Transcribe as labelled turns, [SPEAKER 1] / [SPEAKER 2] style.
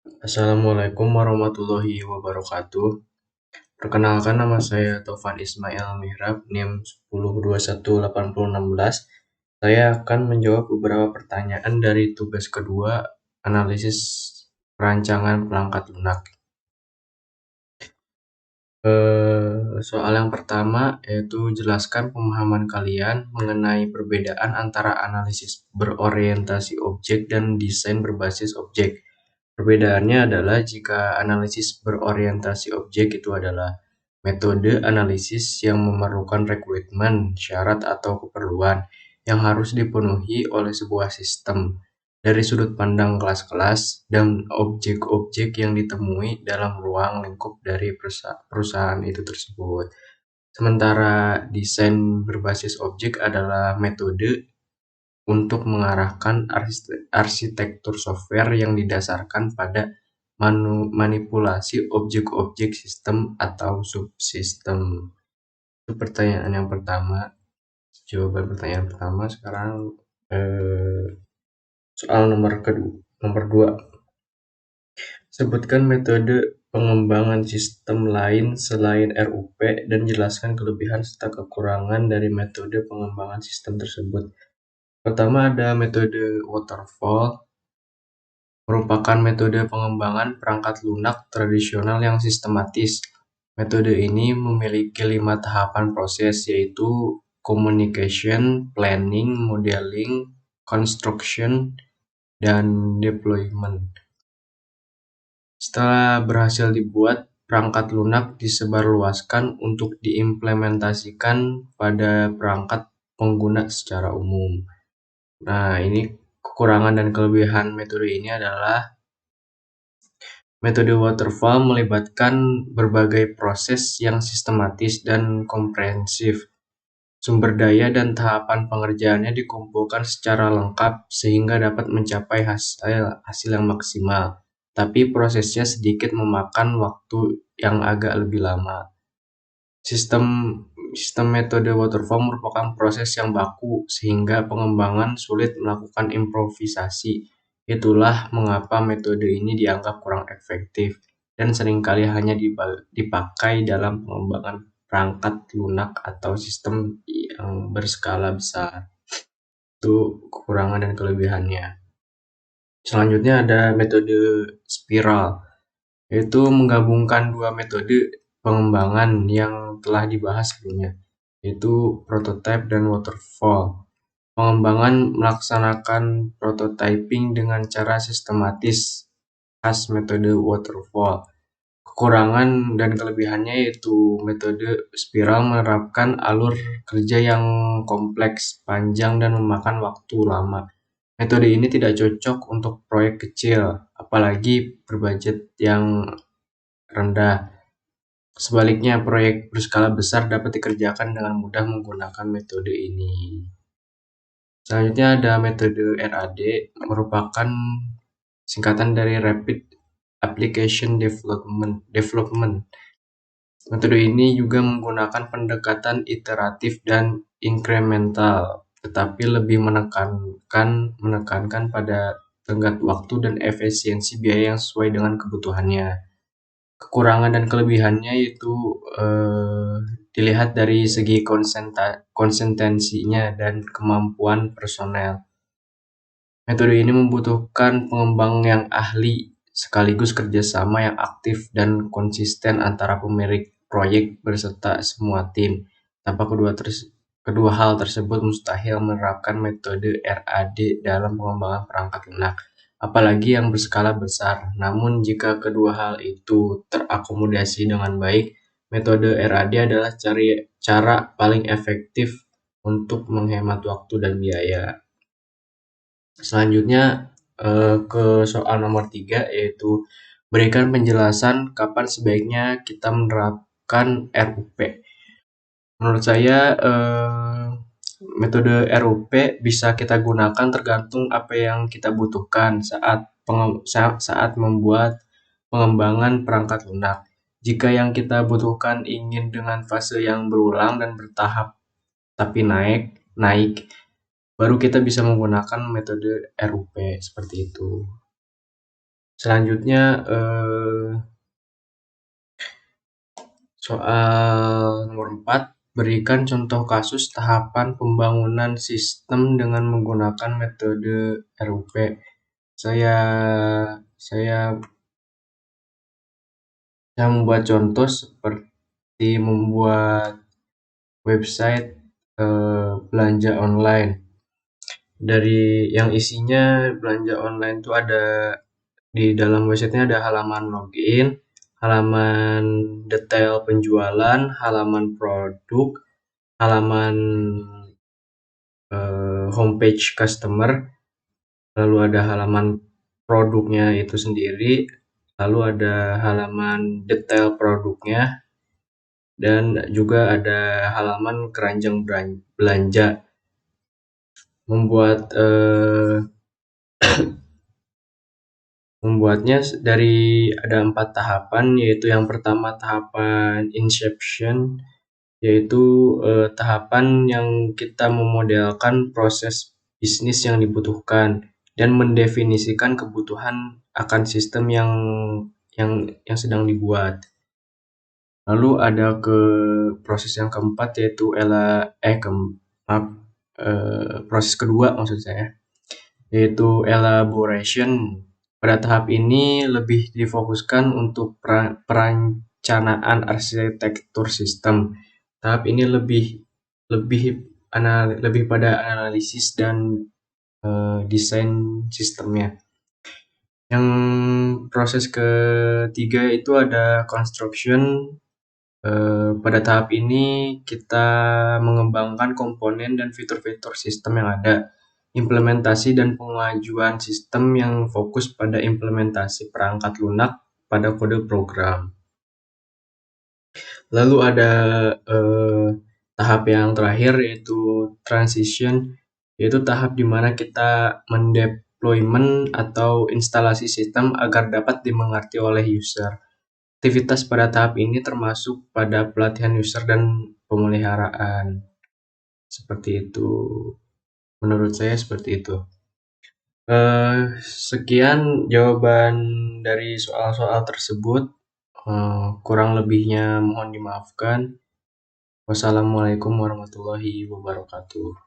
[SPEAKER 1] Assalamualaikum warahmatullahi wabarakatuh. Perkenalkan, nama saya Taufan Ismail Mihrab, NIM 10218016. Saya akan menjawab beberapa pertanyaan dari tugas kedua, analisis perancangan perangkat lunak. Soal yang pertama yaitu jelaskan pemahaman kalian mengenai perbedaan antara analisis berorientasi objek dan desain berbasis objek. Perbedaannya adalah jika analisis berorientasi objek itu adalah metode analisis yang memerlukan requirement, syarat atau keperluan yang harus dipenuhi oleh sebuah sistem dari sudut pandang kelas-kelas dan objek-objek yang ditemui dalam ruang lingkup dari perusahaan itu tersebut. Sementara desain berbasis objek adalah metode untuk mengarahkan arsitektur software yang didasarkan pada manipulasi objek-objek sistem atau subsistem. Itu pertanyaan yang pertama. Jawaban pertanyaan pertama. Sekarang soal nomor 2. Sebutkan metode pengembangan sistem lain selain RUP dan jelaskan kelebihan serta kekurangan dari metode pengembangan sistem tersebut. Pertama ada metode waterfall, merupakan metode pengembangan perangkat lunak tradisional yang sistematis. Metode ini memiliki 5 tahapan proses, yaitu communication, planning, modeling, construction, dan deployment. Setelah berhasil dibuat, perangkat lunak disebarluaskan untuk diimplementasikan pada perangkat pengguna secara umum. Nah, ini kekurangan dan kelebihan metode ini adalah metode waterfall melibatkan berbagai proses yang sistematis dan komprehensif. Sumber daya dan tahapan pengerjaannya dikumpulkan secara lengkap sehingga dapat mencapai hasil yang maksimal. Tapi prosesnya sedikit memakan waktu yang agak lebih lama. Sistem metode waterfall merupakan proses yang baku sehingga pengembangan sulit melakukan improvisasi. Itulah mengapa metode ini dianggap kurang efektif dan seringkali hanya dipakai dalam pengembangan perangkat lunak atau sistem yang berskala besar. Itu kekurangan dan kelebihannya. Selanjutnya ada metode spiral, yaitu menggabungkan dua metode pengembangan yang telah dibahas sebelumnya, yaitu prototype dan waterfall. Pengembangan melaksanakan prototyping dengan cara sistematis khas metode waterfall. Kekurangan dan kelebihannya yaitu metode spiral menerapkan alur kerja yang kompleks, panjang, dan memakan waktu lama. Metode ini tidak cocok untuk proyek kecil, apalagi berbudget yang rendah. Sebaliknya, proyek berskala besar dapat dikerjakan dengan mudah menggunakan metode ini. Selanjutnya ada metode RAD, merupakan singkatan dari Rapid Application Development. Metode ini juga menggunakan pendekatan iteratif dan incremental, tetapi lebih menekankan pada tenggat waktu dan efisiensi biaya yang sesuai dengan kebutuhannya. Kekurangan dan kelebihannya yaitu dilihat dari segi konsistensinya dan kemampuan personel. Metode ini membutuhkan pengembang yang ahli, sekaligus kerjasama yang aktif dan konsisten antara pemilik proyek beserta semua tim. Tanpa kedua hal tersebut mustahil menerapkan metode RAD dalam pengembangan perangkat lunak, apalagi yang berskala besar. Namun jika kedua hal itu terakomodasi dengan baik, metode RAD adalah cara paling efektif untuk menghemat waktu dan biaya. Selanjutnya ke soal nomor 3, yaitu berikan penjelasan kapan sebaiknya kita menerapkan RUP. Menurut saya metode RUP bisa kita gunakan tergantung apa yang kita butuhkan saat membuat pengembangan perangkat lunak. Jika yang kita butuhkan ingin dengan fase yang berulang dan bertahap tapi naik, baru kita bisa menggunakan metode RUP seperti itu. Selanjutnya soal nomor 4, berikan contoh kasus tahapan pembangunan sistem dengan menggunakan metode RUP. Saya saya membuat contoh seperti membuat website belanja online. Dari yang isinya belanja online itu ada di dalam websitenya ada halaman login, halaman detail penjualan, halaman produk, halaman homepage customer, lalu ada halaman produknya itu sendiri, lalu ada halaman detail produknya, dan juga ada halaman keranjang belanja. Membuatnya dari ada 4 tahapan, yaitu yang pertama tahapan inception, yaitu tahapan yang kita memodelkan proses bisnis yang dibutuhkan dan mendefinisikan kebutuhan akan sistem yang sedang dibuat. Lalu ada proses yang keempat, yaitu proses kedua maksud saya, yaitu elaboration. Pada tahap ini lebih difokuskan untuk perencanaan arsitektur sistem. Tahap ini lebih pada analisis dan desain sistemnya. Yang proses ketiga itu ada construction. Pada tahap ini kita mengembangkan komponen dan fitur-fitur sistem yang ada, implementasi dan pengajuan sistem yang fokus pada implementasi perangkat lunak pada kode program. Lalu ada tahap yang terakhir, yaitu transition, yaitu tahap di mana kita mendeployment atau instalasi sistem agar dapat dimengerti oleh user. Aktivitas pada tahap ini termasuk pada pelatihan user dan pemeliharaan. Seperti itu. Menurut saya seperti itu. Sekian jawaban dari soal-soal tersebut. Kurang lebihnya mohon dimaafkan. Wassalamualaikum warahmatullahi wabarakatuh.